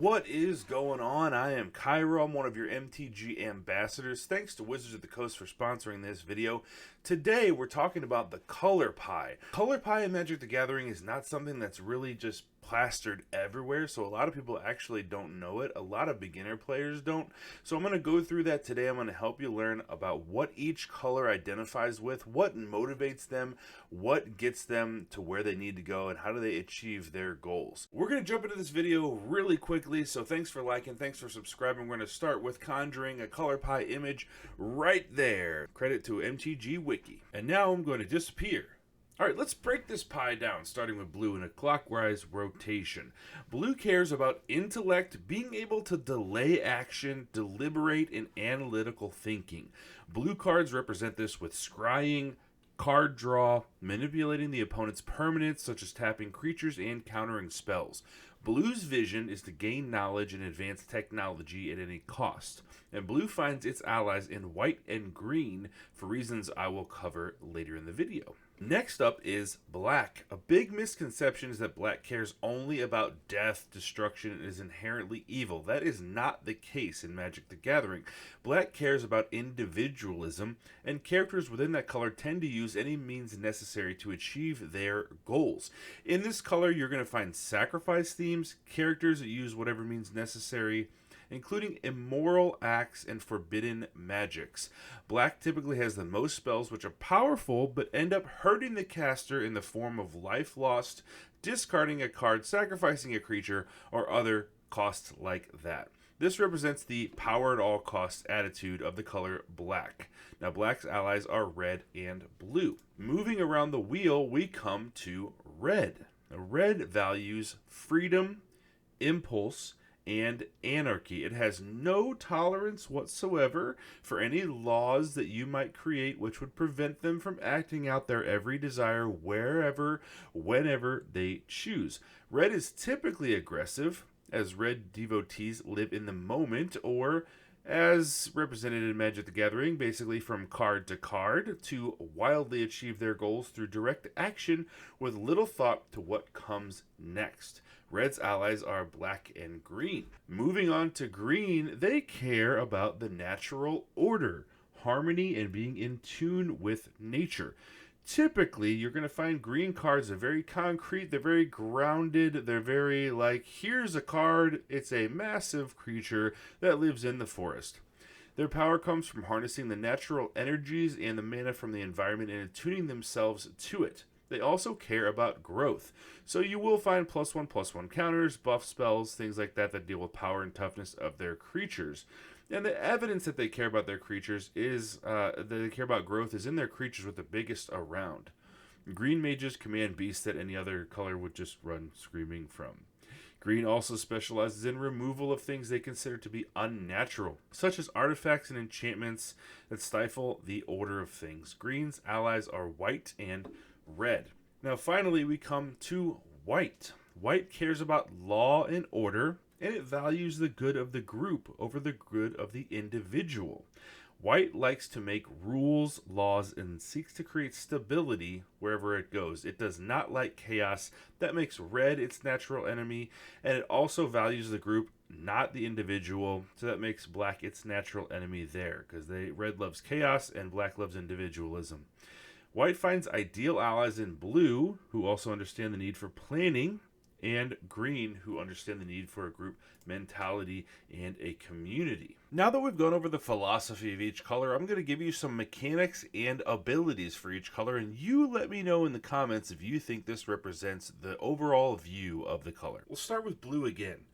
What is going on? I am Cairo. I'm one of your MTG ambassadors. Thanks to Wizards of the Coast for sponsoring this video. Today we're talking about the color pie. Color pie in Magic the Gathering is not something that's really just plastered everywhere, so a lot of people actually don't know it. A lot of beginner players don't. So I'm going to go through that today. I'm going to help you learn about what each color identifies with, what motivates them, what gets them to where they need to go, and how do they achieve their goals. We're going to jump into this video really quickly, so thanks for liking, thanks for subscribing. We're going to start with conjuring a color pie image right there. Credit to MTG Wiki. And now I'm going to disappear. Alright, let's break this pie down, starting with blue in a clockwise rotation. Blue cares about intellect, being able to delay action, deliberate, and analytical thinking. Blue cards represent this with scrying, card draw, manipulating the opponent's permanents, such as tapping creatures and countering spells. Blue's vision is to gain knowledge and advance technology at any cost. And blue finds its allies in white and green for reasons I will cover later in the video. Next up is black. A big misconception is that black cares only about death, destruction, and is inherently evil. That is not the case in Magic the Gathering. Black cares about individualism, and characters within that color tend to use any means necessary to achieve their goals. In this color, you're going to find sacrifice themes, characters that use whatever means necessary, including immoral acts and forbidden magics. Black typically has the most spells which are powerful but end up hurting the caster in the form of life lost, discarding a card, sacrificing a creature, or other costs like that. This represents the power at all costs attitude of the color black. Now, black's allies are red and blue. Moving around the wheel, we come to red. Now, red values freedom, impulse, and anarchy. It has no tolerance whatsoever for any laws that you might create which would prevent them from acting out their every desire wherever, whenever they choose. Red is typically aggressive, as red devotees live in the moment, or as represented in Magic the Gathering, basically from card to card, to wildly achieve their goals through direct action with little thought to what comes next. Red's allies are black and green. Moving on to green, they care about the natural order, harmony, and being in tune with nature. Typically, you're going to find green cards are very concrete, they're very grounded, they're very like, here's a card, it's a massive creature that lives in the forest. Their power comes from harnessing the natural energies and the mana from the environment and attuning themselves to it. They also care about growth. So you will find +1/+1 counters, buff spells, things like that that deal with power and toughness of their creatures. And the evidence that they care about their creatures is, that they care about growth is in their creatures with the biggest around. Green mages command beasts that any other color would just run screaming from. Green also specializes in removal of things they consider to be unnatural, such as artifacts and enchantments that stifle the order of things. Green's allies are white and red. Now finally we come to white. White cares about law and order, and it values the good of the group over the good of the individual. White likes to make rules, laws, and seeks to create stability wherever it goes. It does not like chaos. That makes red its natural enemy, and it also values the group, not the individual, so that makes black its natural enemy there, because red loves chaos and black loves individualism. White finds ideal allies in blue, who also understand the need for planning, and green, who understand the need for a group mentality and a community. Now that we've gone over the philosophy of each color, I'm going to give you some mechanics and abilities for each color, and you let me know in the comments if you think this represents the overall view of the color. We'll start with blue again.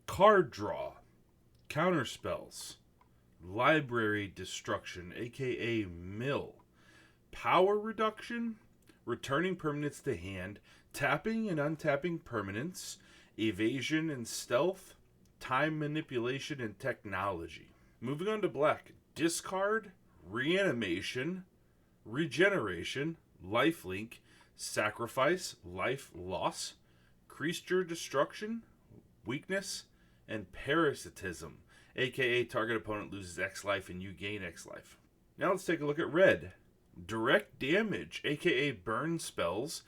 Card draw, counter spells, library destruction, aka mill, power reduction, returning permanents to hand, tapping and untapping permanents, evasion and stealth, time manipulation, and technology. Moving on to black, discard, reanimation, regeneration, lifelink, sacrifice, life loss, creature destruction, weakness, and parasitism, aka target opponent loses X life and you gain X life. Now let's take a look at red. Direct damage, aka burn spells,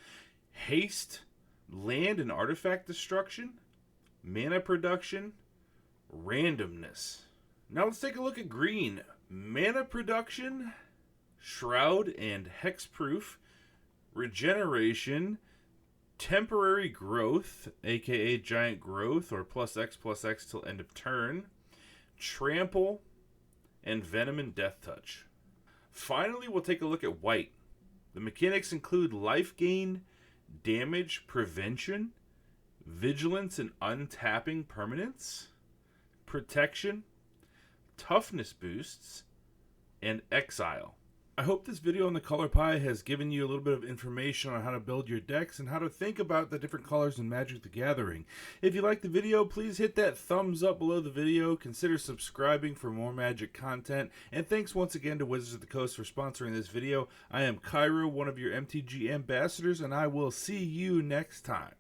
haste, land and artifact destruction, mana production, randomness. Now let's take a look at green. Mana production, shroud and hexproof, regeneration, temporary growth, aka giant growth or +X till end of turn, trample, and venom and death touch. Finally, we'll take a look at white. The mechanics include life gain, damage prevention, vigilance and untapping permanents, protection, toughness boosts, and exile. I hope this video on the color pie has given you a little bit of information on how to build your decks and how to think about the different colors in Magic the Gathering. If you liked the video, please hit that thumbs up below the video, consider subscribing for more Magic content, and thanks once again to Wizards of the Coast for sponsoring this video. I am Cairo, one of your MTG ambassadors, and I will see you next time.